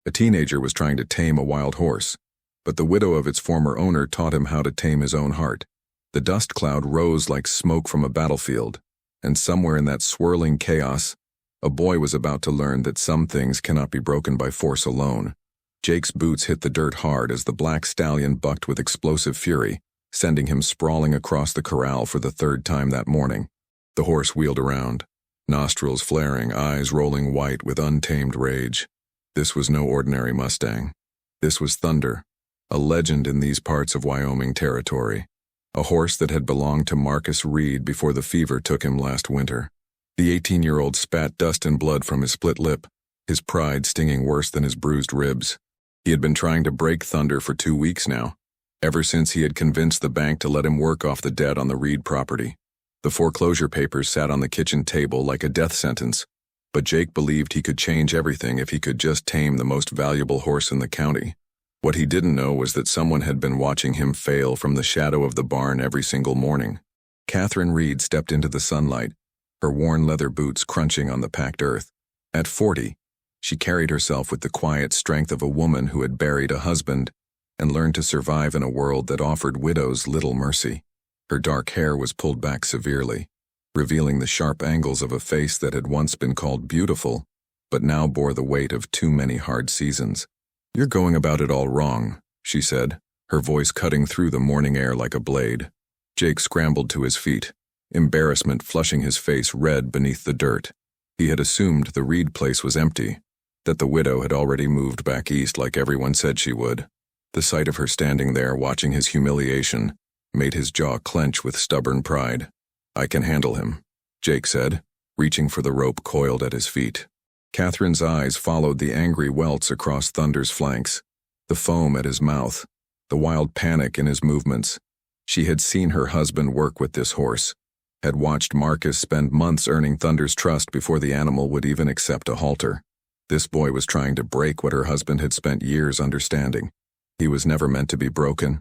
A teenager was trying to tame a wild horse, but the widow of its former owner taught him how to tame his own heart. The dust cloud rose like smoke from a battlefield, and somewhere in that swirling chaos, a boy was about to learn that some things cannot be broken by force alone. Jake's boots hit the dirt hard as the black stallion bucked with explosive fury, sending him sprawling across the corral for the third time that morning. The horse wheeled around, nostrils flaring, eyes rolling white with untamed rage. This was no ordinary Mustang. This was Thunder, a legend in these parts of Wyoming territory. A horse that had belonged to Marcus Reed before the fever took him last winter. The 18-year-old spat dust and blood from his split lip, his pride stinging worse than his bruised ribs. He had been trying to break Thunder for 2 weeks now, ever since he had convinced the bank to let him work off the debt on the Reed property. The foreclosure papers sat on the kitchen table like a death sentence, but Jake believed he could change everything if he could just tame the most valuable horse in the county. What he didn't know was that someone had been watching him fail from the shadow of the barn every single morning. Catherine Reed stepped into the sunlight, her worn leather boots crunching on the packed earth. At 40, she carried herself with the quiet strength of a woman who had buried a husband and learned to survive in a world that offered widows little mercy. Her dark hair was pulled back severely, revealing the sharp angles of a face that had once been called beautiful, but now bore the weight of too many hard seasons. "You're going about it all wrong," she said, her voice cutting through the morning air like a blade. Jake scrambled to his feet, embarrassment flushing his face red beneath the dirt. He had assumed the Reed place was empty, that the widow had already moved back east like everyone said she would. The sight of her standing there watching his humiliation made his jaw clench with stubborn pride. "I can handle him," Jake said, reaching for the rope coiled at his feet. Catherine's eyes followed the angry welts across Thunder's flanks, the foam at his mouth, the wild panic in his movements. She had seen her husband work with this horse, had watched Marcus spend months earning Thunder's trust before the animal would even accept a halter. This boy was trying to break what her husband had spent years understanding. "He was never meant to be broken,"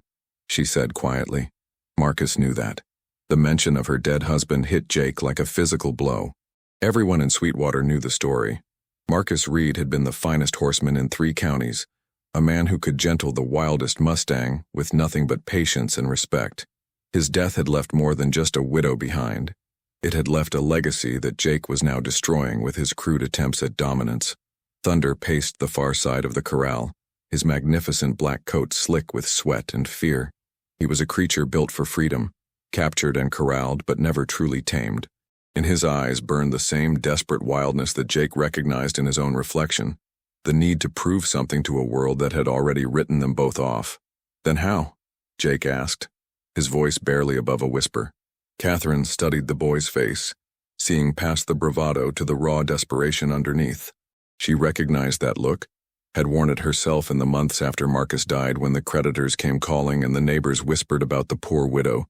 she said quietly. Marcus knew that. The mention of her dead husband hit Jake like a physical blow. Everyone in Sweetwater knew the story. Marcus Reed had been the finest horseman in 3 counties, a man who could gentle the wildest Mustang with nothing but patience and respect. His death had left more than just a widow behind. It had left a legacy that Jake was now destroying with his crude attempts at dominance. Thunder paced the far side of the corral, his magnificent black coat slick with sweat and fear. He was a creature built for freedom, captured and corralled but never truly tamed. In his eyes burned the same desperate wildness that Jake recognized in his own reflection, the need to prove something to a world that had already written them both off. "Then how?" Jake asked, his voice barely above a whisper. Catherine studied the boy's face, seeing past the bravado to the raw desperation underneath. She recognized that look, had worn it herself in the months after Marcus died when the creditors came calling and the neighbors whispered about the poor widow,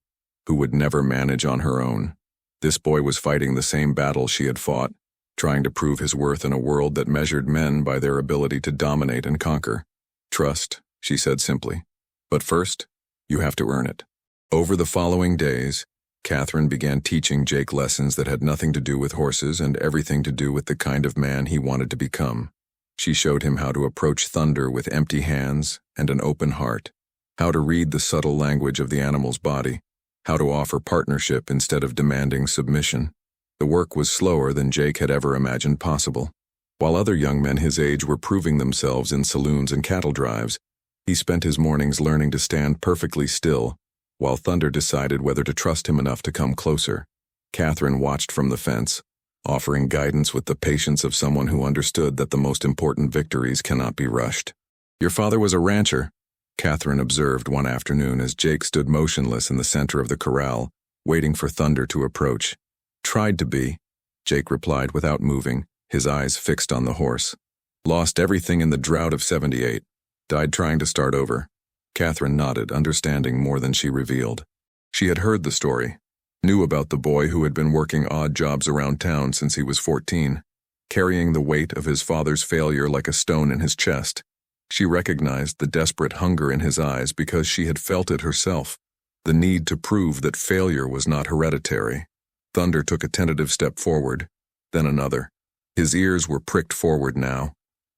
who would never manage on her own. This boy was fighting the same battle she had fought, trying to prove his worth in a world that measured men by their ability to dominate and conquer. "Trust," she said simply. "But first, you have to earn it." Over the following days, Catherine began teaching Jake lessons that had nothing to do with horses and everything to do with the kind of man he wanted to become. She showed him how to approach Thunder with empty hands and an open heart, how to read the subtle language of the animal's body, how to offer partnership instead of demanding submission. The work was slower than Jake had ever imagined possible. While other young men his age were proving themselves in saloons and cattle drives, he spent his mornings learning to stand perfectly still, while Thunder decided whether to trust him enough to come closer. Catherine watched from the fence, offering guidance with the patience of someone who understood that the most important victories cannot be rushed. "Your father was a rancher," Catherine observed one afternoon as Jake stood motionless in the center of the corral, waiting for Thunder to approach. "Tried to be," Jake replied without moving, his eyes fixed on the horse. "Lost everything in the drought of '78. Died trying to start over." Catherine nodded, understanding more than she revealed. She had heard the story, knew about the boy who had been working odd jobs around town since he was 14, carrying the weight of his father's failure like a stone in his chest. She recognized the desperate hunger in his eyes because she had felt it herself, the need to prove that failure was not hereditary. Thunder took a tentative step forward, then another. His ears were pricked forward now,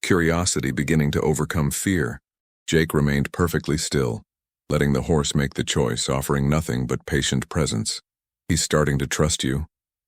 curiosity beginning to overcome fear. Jake remained perfectly still, letting the horse make the choice, offering nothing but patient presence. "He's starting to trust you,"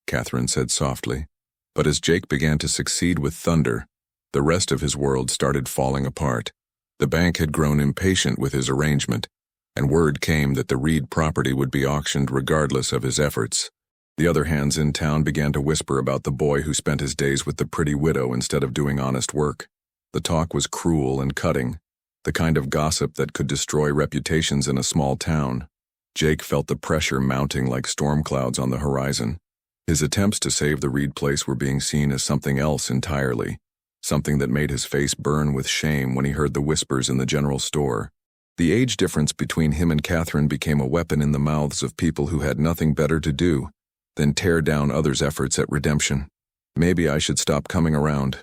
Catherine said softly. But as Jake began to succeed with Thunder, the rest of his world started falling apart. The bank had grown impatient with his arrangement, and word came that the Reed property would be auctioned regardless of his efforts. The other hands in town began to whisper about the boy who spent his days with the pretty widow instead of doing honest work. The talk was cruel and cutting, the kind of gossip that could destroy reputations in a small town. Jake felt the pressure mounting like storm clouds on the horizon. His attempts to save the Reed place were being seen as something else entirely, something that made his face burn with shame when he heard the whispers in the general store. The age difference between him and Catherine became a weapon in the mouths of people who had nothing better to do than tear down others' efforts at redemption. "Maybe I should stop coming around,"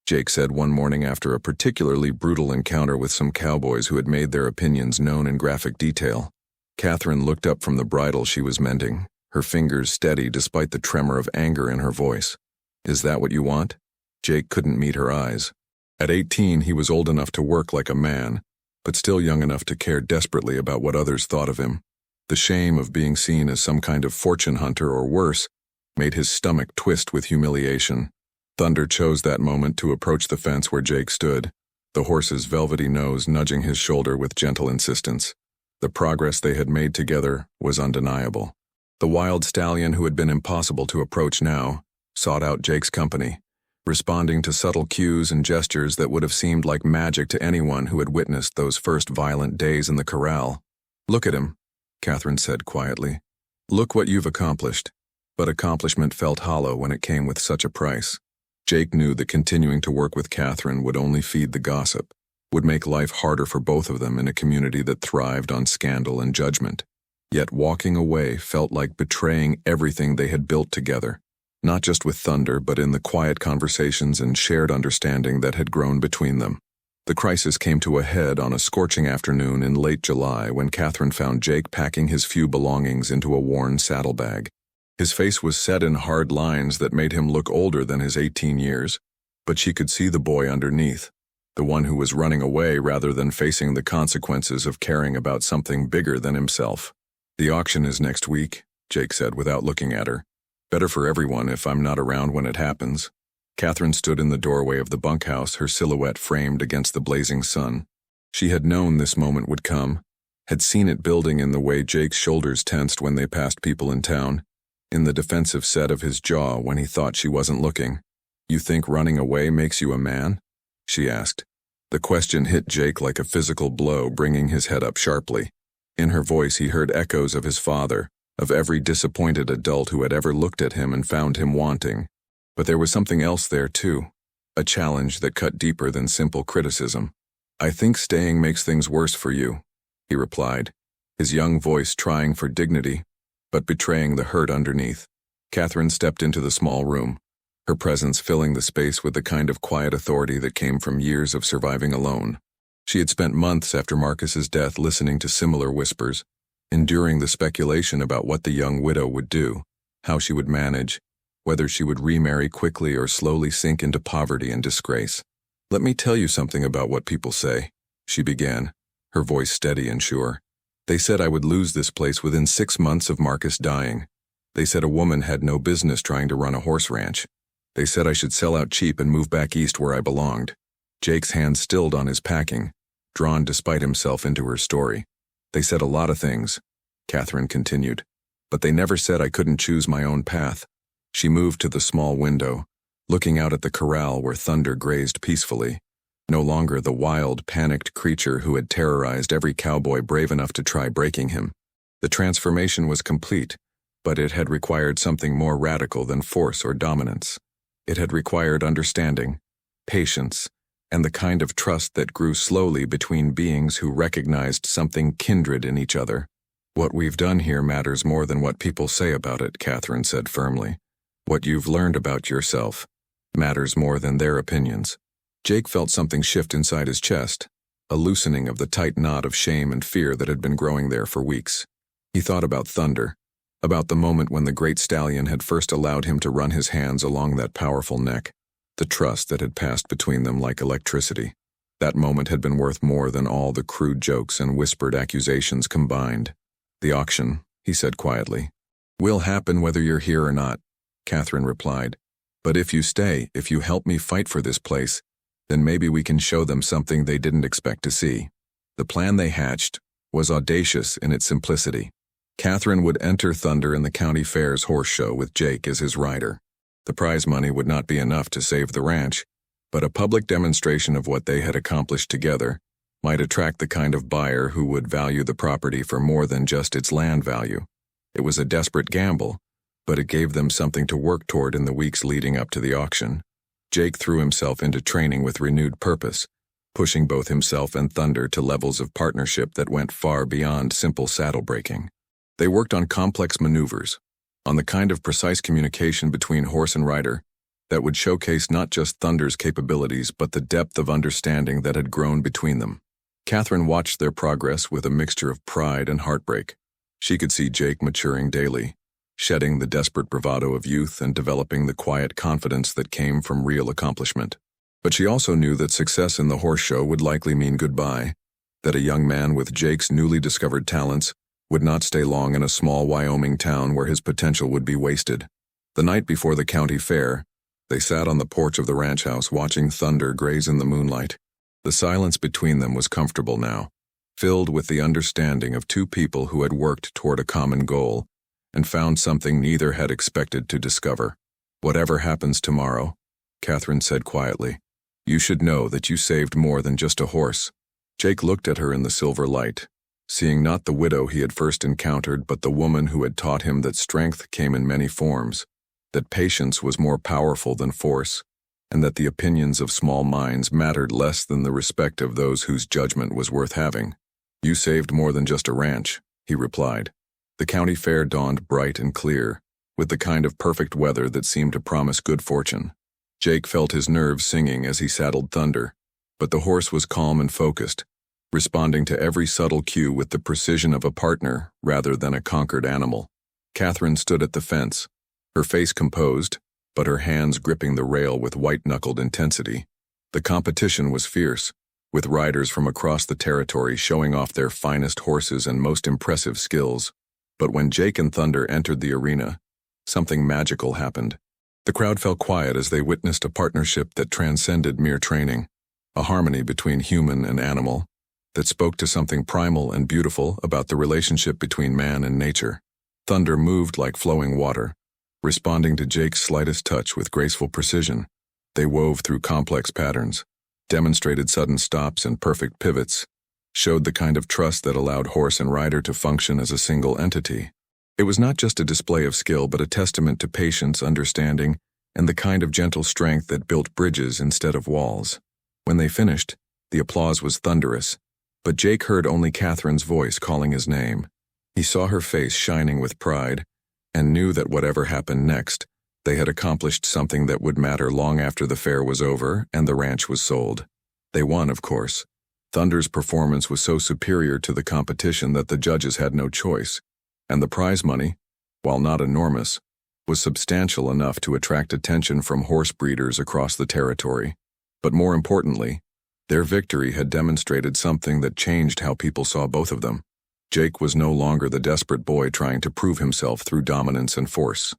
Jake said one morning after a particularly brutal encounter with some cowboys who had made their opinions known in graphic detail. Catherine looked up from the bridle she was mending, her fingers steady despite the tremor of anger in her voice. "Is that what you want?" Jake couldn't meet her eyes. At 18, he was old enough to work like a man, but still young enough to care desperately about what others thought of him. The shame of being seen as some kind of fortune hunter or worse made his stomach twist with humiliation. Thunder chose that moment to approach the fence where Jake stood, the horse's velvety nose nudging his shoulder with gentle insistence. The progress they had made together was undeniable. The wild stallion, who had been impossible to approach now, sought out Jake's company, responding to subtle cues and gestures that would have seemed like magic to anyone who had witnessed those first violent days in the corral. "Look at him," Catherine said quietly. "Look what you've accomplished." But accomplishment felt hollow when it came with such a price. Jake knew that continuing to work with Catherine would only feed the gossip, would make life harder for both of them in a community that thrived on scandal and judgment. Yet walking away felt like betraying everything they had built together, not just with Thunder but in the quiet conversations and shared understanding that had grown between them. The crisis came to a head on a scorching afternoon in late July when Catherine found Jake packing his few belongings into a worn saddlebag. His face was set in hard lines that made him look older than his 18 years, but she could see the boy underneath, the one who was running away rather than facing the consequences of caring about something bigger than himself. "The auction is next week," Jake said without looking at her. "Better for everyone if I'm not around when it happens." Catherine stood in the doorway of the bunkhouse, her silhouette framed against the blazing sun. She had known this moment would come, had seen it building in the way Jake's shoulders tensed when they passed people in town, in the defensive set of his jaw when he thought she wasn't looking. "You think running away makes you a man?" she asked. The question hit Jake like a physical blow, bringing his head up sharply. In her voice he heard echoes of his father, of every disappointed adult who had ever looked at him and found him wanting. But there was something else there too, a challenge that cut deeper than simple criticism. "I think staying makes things worse for you," he replied, his young voice trying for dignity, but betraying the hurt underneath. Catherine stepped into the small room, her presence filling the space with the kind of quiet authority that came from years of surviving alone. She had spent months after Marcus's death listening to similar whispers, enduring the speculation about what the young widow would do, how she would manage, whether she would remarry quickly or slowly sink into poverty and disgrace. "Let me tell you something about what people say," she began, her voice steady and sure. "They said I would lose this place within 6 months of Marcus dying. They said a woman had no business trying to run a horse ranch. They said I should sell out cheap and move back east where I belonged." Jake's hand stilled on his packing, drawn despite himself into her story. "They said a lot of things," Catherine continued, "but they never said I couldn't choose my own path." She moved to the small window, looking out at the corral where Thunder grazed peacefully, no longer the wild, panicked creature who had terrorized every cowboy brave enough to try breaking him. The transformation was complete, but it had required something more radical than force or dominance. It had required understanding, patience, and the kind of trust that grew slowly between beings who recognized something kindred in each other. "What we've done here matters more than what people say about it," Catherine said firmly. "What you've learned about yourself matters more than their opinions." Jake felt something shift inside his chest, a loosening of the tight knot of shame and fear that had been growing there for weeks. He thought about Thunder, about the moment when the great stallion had first allowed him to run his hands along that powerful neck. the trust that had passed between them like electricity. That moment had been worth more than all the crude jokes and whispered accusations combined. "The auction," he said quietly, "will happen whether you're here or not," Catherine replied. "But if you stay, if you help me fight for this place, then maybe we can show them something they didn't expect to see." The plan they hatched was audacious in its simplicity. Catherine would enter Thunder in the county fair's horse show with Jake as his rider. The prize money would not be enough to save the ranch, but a public demonstration of what they had accomplished together might attract the kind of buyer who would value the property for more than just its land value. It was a desperate gamble, but it gave them something to work toward in the weeks leading up to the auction. Jake threw himself into training with renewed purpose, pushing both himself and Thunder to levels of partnership that went far beyond simple saddle breaking. They worked on complex maneuvers, on the kind of precise communication between horse and rider that would showcase not just Thunder's capabilities but the depth of understanding that had grown between them. Catherine watched their progress with a mixture of pride and heartbreak. She could see Jake maturing daily, shedding the desperate bravado of youth and developing the quiet confidence that came from real accomplishment. But she also knew that success in the horse show would likely mean goodbye, that a young man with Jake's newly discovered talents would not stay long in a small Wyoming town where his potential would be wasted. The night before the county fair, they sat on the porch of the ranch house watching Thunder graze in the moonlight. The silence between them was comfortable now, filled with the understanding of two people who had worked toward a common goal and found something neither had expected to discover. "Whatever happens tomorrow," Catherine said quietly, "you should know that you saved more than just a horse." Jake looked at her in the silver light, seeing not the widow he had first encountered but the woman who had taught him that strength came in many forms, that patience was more powerful than force, and that the opinions of small minds mattered less than the respect of those whose judgment was worth having. "You saved more than just a ranch," he replied. The county fair dawned bright and clear, with the kind of perfect weather that seemed to promise good fortune. Jake felt his nerves singing as he saddled Thunder, but the horse was calm and focused, responding to every subtle cue with the precision of a partner rather than a conquered animal. Catherine stood at the fence, her face composed, but her hands gripping the rail with white-knuckled intensity. The competition was fierce, with riders from across the territory showing off their finest horses and most impressive skills. But when Jake and Thunder entered the arena, something magical happened. The crowd fell quiet as they witnessed a partnership that transcended mere training, a harmony between human and animal that spoke to something primal and beautiful about the relationship between man and nature. Thunder moved like flowing water, responding to Jake's slightest touch with graceful precision. They wove through complex patterns, demonstrated sudden stops and perfect pivots, showed the kind of trust that allowed horse and rider to function as a single entity. It was not just a display of skill but a testament to patience, understanding, and the kind of gentle strength that built bridges instead of walls. When they finished, the applause was thunderous, but Jake heard only Catherine's voice calling his name. He saw her face shining with pride, and knew that whatever happened next, they had accomplished something that would matter long after the fair was over and the ranch was sold. They won, of course. Thunder's performance was so superior to the competition that the judges had no choice, and the prize money, while not enormous, was substantial enough to attract attention from horse breeders across the territory. But more importantly, their victory had demonstrated something that changed how people saw both of them. Jake was no longer the desperate boy trying to prove himself through dominance and force.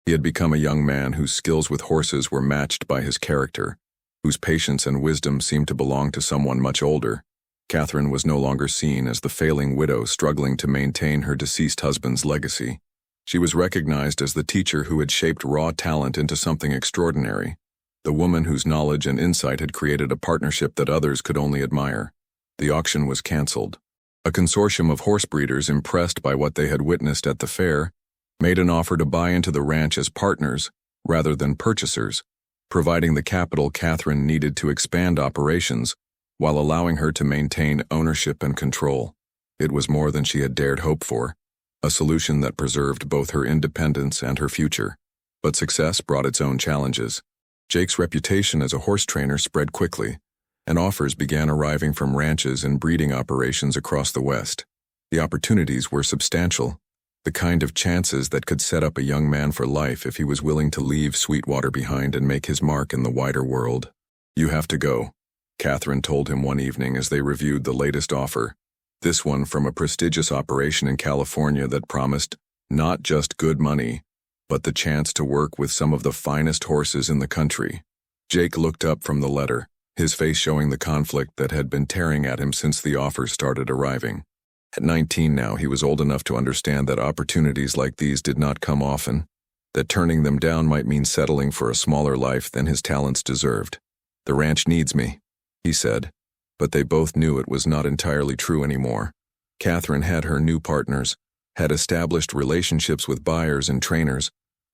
He had become a young man whose skills with horses were matched by his character, whose patience and wisdom seemed to belong to someone much older. Catherine was no longer seen as the failing widow struggling to maintain her deceased husband's legacy. She was recognized as the teacher who had shaped raw talent into something extraordinary, the woman whose knowledge and insight had created a partnership that others could only admire. The auction was canceled. A consortium of horse breeders, impressed by what they had witnessed at the fair, made an offer to buy into the ranch as partners rather than purchasers, providing the capital Catherine needed to expand operations while allowing her to maintain ownership and control. It was more than she had dared hope for, a solution that preserved both her independence and her future. But success brought its own challenges. Jake's reputation as a horse trainer spread quickly, and offers began arriving from ranches and breeding operations across the West. The opportunities were substantial, The kind of chances that could set up a young man for life if he was willing to leave Sweetwater behind and make his mark in the wider world. "You have to go," Catherine told him one evening as they reviewed the latest offer. This one from a prestigious operation in California that promised not just good money, but the chance to work with some of the finest horses in the country. Jake looked up from the letter, his face showing the conflict that had been tearing at him since the offers started arriving. At 19 now, he was old enough to understand that opportunities like these did not come often, that turning them down might mean settling for a smaller life than his talents deserved. "The ranch needs me," he said, but they both knew it was not entirely true anymore. Catherine had her new partners, had established relationships with buyers and trainers,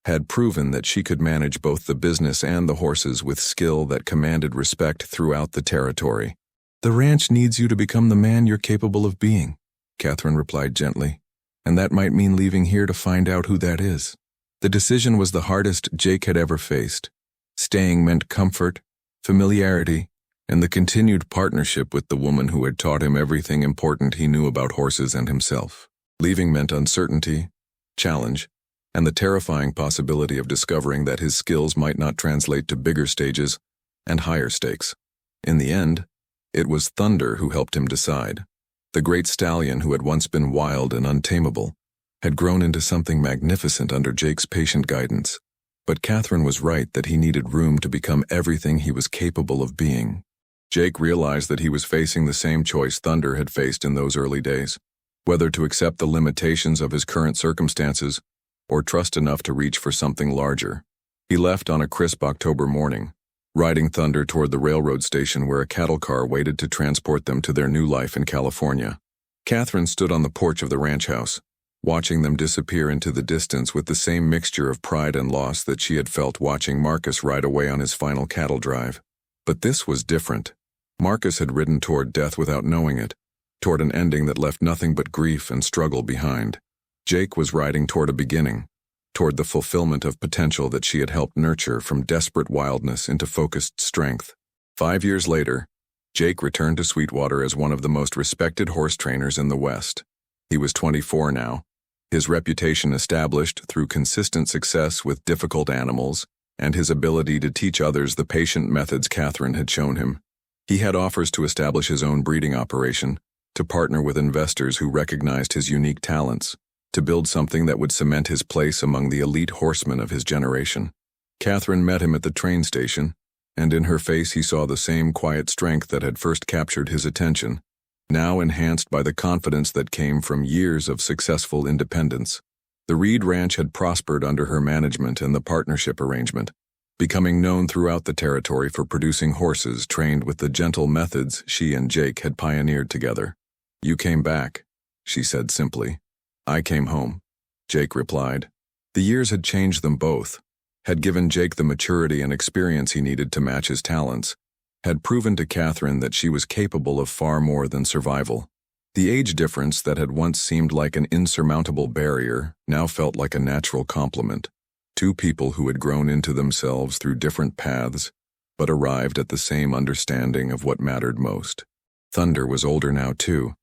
had proven that she could manage both the business and the horses with skill that commanded respect throughout the territory. "The ranch needs you to become the man you're capable of being," Catherine replied gently, "and that might mean leaving here to find out who that is." The decision was the hardest Jake had ever faced. Staying meant comfort, familiarity, and the continued partnership with the woman who had taught him everything important he knew about horses and himself. Leaving meant uncertainty, challenge, and the terrifying possibility of discovering that his skills might not translate to bigger stages and higher stakes. In the end, it was Thunder who helped him decide. The great stallion who had once been wild and untamable had grown into something magnificent under Jake's patient guidance. But Catherine was right that he needed room to become everything he was capable of being. Jake realized that he was facing the same choice Thunder had faced in those early days, whether to accept the limitations of his current circumstances or trust enough to reach for something larger. He left on a crisp October morning, riding Thunder toward the railroad station where a cattle car waited to transport them to their new life in California. Catherine stood on the porch of the ranch house, watching them disappear into the distance with the same mixture of pride and loss that she had felt watching Marcus ride away on his final cattle drive. But this was different. Marcus had ridden toward death without knowing it, toward an ending that left nothing but grief and struggle behind. Jake was riding toward a beginning, toward the fulfillment of potential that she had helped nurture from desperate wildness into focused strength. 5 years later, Jake returned to Sweetwater as one of the most respected horse trainers in the West. He was 24 now, his reputation established through consistent success with difficult animals and his ability to teach others the patient methods Catherine had shown him. He had offers to establish his own breeding operation, to partner with investors who recognized his unique talents, to build something that would cement his place among the elite horsemen of his generation. Catherine met him at the train station, and in her face he saw the same quiet strength that had first captured his attention, now enhanced by the confidence that came from years of successful independence. The Reed Ranch had prospered under her management and the partnership arrangement, becoming known throughout the territory for producing horses trained with the gentle methods she and Jake had pioneered together. "You came back," she said simply. "I came home," Jake replied. The years had changed them both, had given Jake the maturity and experience he needed to match his talents, had proven to Catherine that she was capable of far more than survival. The age difference that had once seemed like an insurmountable barrier now felt like a natural complement. Two people who had grown into themselves through different paths, but arrived at the same understanding of what mattered most. Thunder was older now too,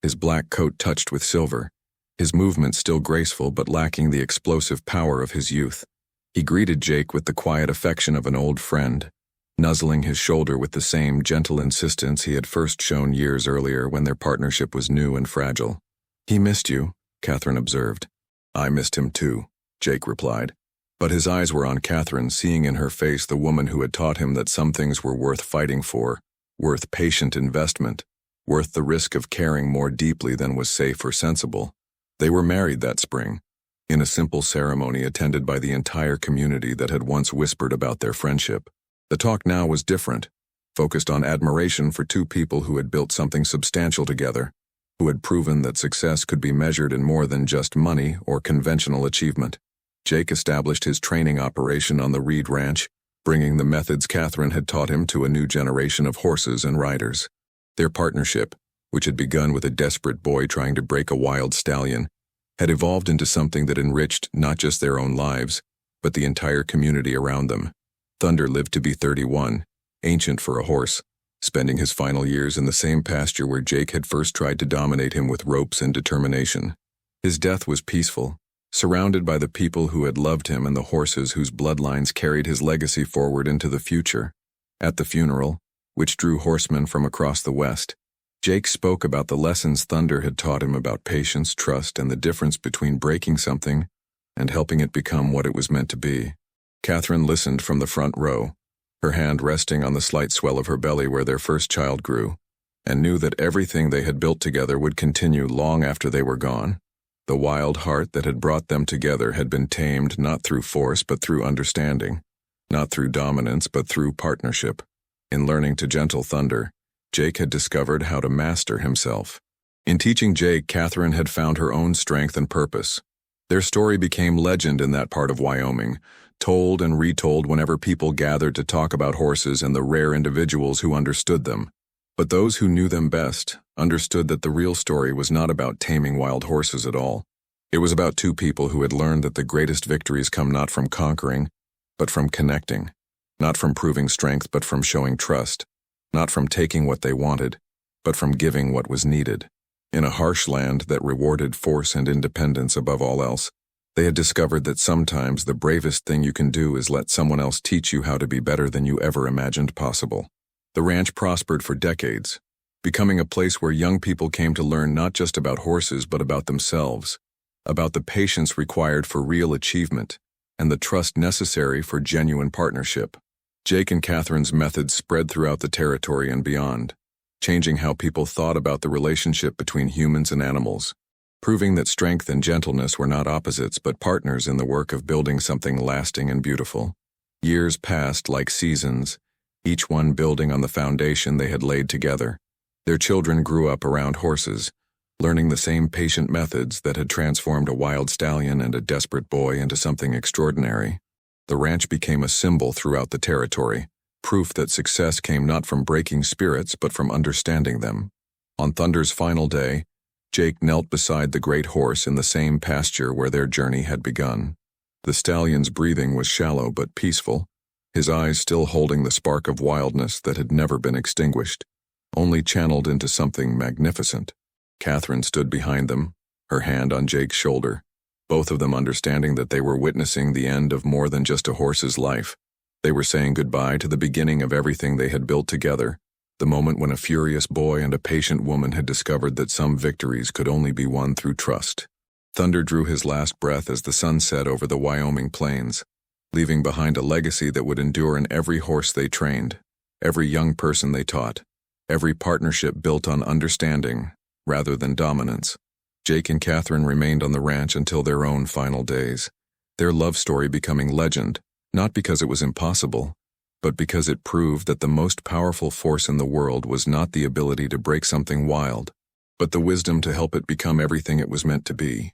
his black coat touched with silver, his movement still graceful but lacking the explosive power of his youth. He greeted Jake with the quiet affection of an old friend, nuzzling his shoulder with the same gentle insistence he had first shown years earlier when their partnership was new and fragile. "He missed you," Catherine observed. "I missed him too," Jake replied. But his eyes were on Catherine, seeing in her face the woman who had taught him that some things were worth fighting for, worth patient investment, worth the risk of caring more deeply than was safe or sensible. They were married that spring, in a simple ceremony attended by the entire community that had once whispered about their friendship. The talk now was different, focused on admiration for two people who had built something substantial together, who had proven that success could be measured in more than just money or conventional achievement. Jake established his training operation on the Reed Ranch, bringing the methods Catherine had taught him to a new generation of horses and riders. Their partnership, which had begun with a desperate boy trying to break a wild stallion, had evolved into something that enriched not just their own lives, but the entire community around them. Thunder lived to be 31, ancient for a horse, spending his final years in the same pasture where Jake had first tried to dominate him with ropes and determination. His death was peaceful, surrounded by the people who had loved him and the horses whose bloodlines carried his legacy forward into the future. At the funeral, which drew horsemen from across the West, Jake spoke about the lessons Thunder had taught him about patience, trust, and the difference between breaking something and helping it become what it was meant to be. Catherine listened from the front row, her hand resting on the slight swell of her belly where their first child grew, and knew that everything they had built together would continue long after they were gone. The wild heart that had brought them together had been tamed not through force but through understanding, not through dominance but through partnership. In learning to gentle Thunder, Jake had discovered how to master himself. In teaching Jake, Catherine had found her own strength and purpose. Their story became legend in that part of Wyoming, told and retold whenever people gathered to talk about horses and the rare individuals who understood them. But those who knew them best understood that the real story was not about taming wild horses at all. It was about two people who had learned that the greatest victories come not from conquering, but from connecting, not from proving strength, but from showing trust, not from taking what they wanted, but from giving what was needed. In a harsh land that rewarded force and independence above all else, they had discovered that sometimes the bravest thing you can do is let someone else teach you how to be better than you ever imagined possible. The ranch prospered for decades, becoming a place where young people came to learn not just about horses but about themselves, about the patience required for real achievement, and the trust necessary for genuine partnership. Jake and Catherine's methods spread throughout the territory and beyond, changing how people thought about the relationship between humans and animals, proving that strength and gentleness were not opposites but partners in the work of building something lasting and beautiful. Years passed like seasons, each one building on the foundation they had laid together. Their children grew up around horses, learning the same patient methods that had transformed a wild stallion and a desperate boy into something extraordinary. The ranch became a symbol throughout the territory, proof that success came not from breaking spirits but from understanding them. On Thunder's final day, Jake knelt beside the great horse in the same pasture where their journey had begun. The stallion's breathing was shallow but peaceful, his eyes still holding the spark of wildness that had never been extinguished, only channeled into something magnificent. Catherine stood behind them, her hand on Jake's shoulder, both of them understanding that they were witnessing the end of more than just a horse's life. They were saying goodbye to the beginning of everything they had built together, the moment when a furious boy and a patient woman had discovered that some victories could only be won through trust. Thunder drew his last breath as the sun set over the Wyoming plains, leaving behind a legacy that would endure in every horse they trained, every young person they taught, every partnership built on understanding rather than dominance. Jake and Catherine remained on the ranch until their own final days, their love story becoming legend, not because it was impossible, but because it proved that the most powerful force in the world was not the ability to break something wild, but the wisdom to help it become everything it was meant to be.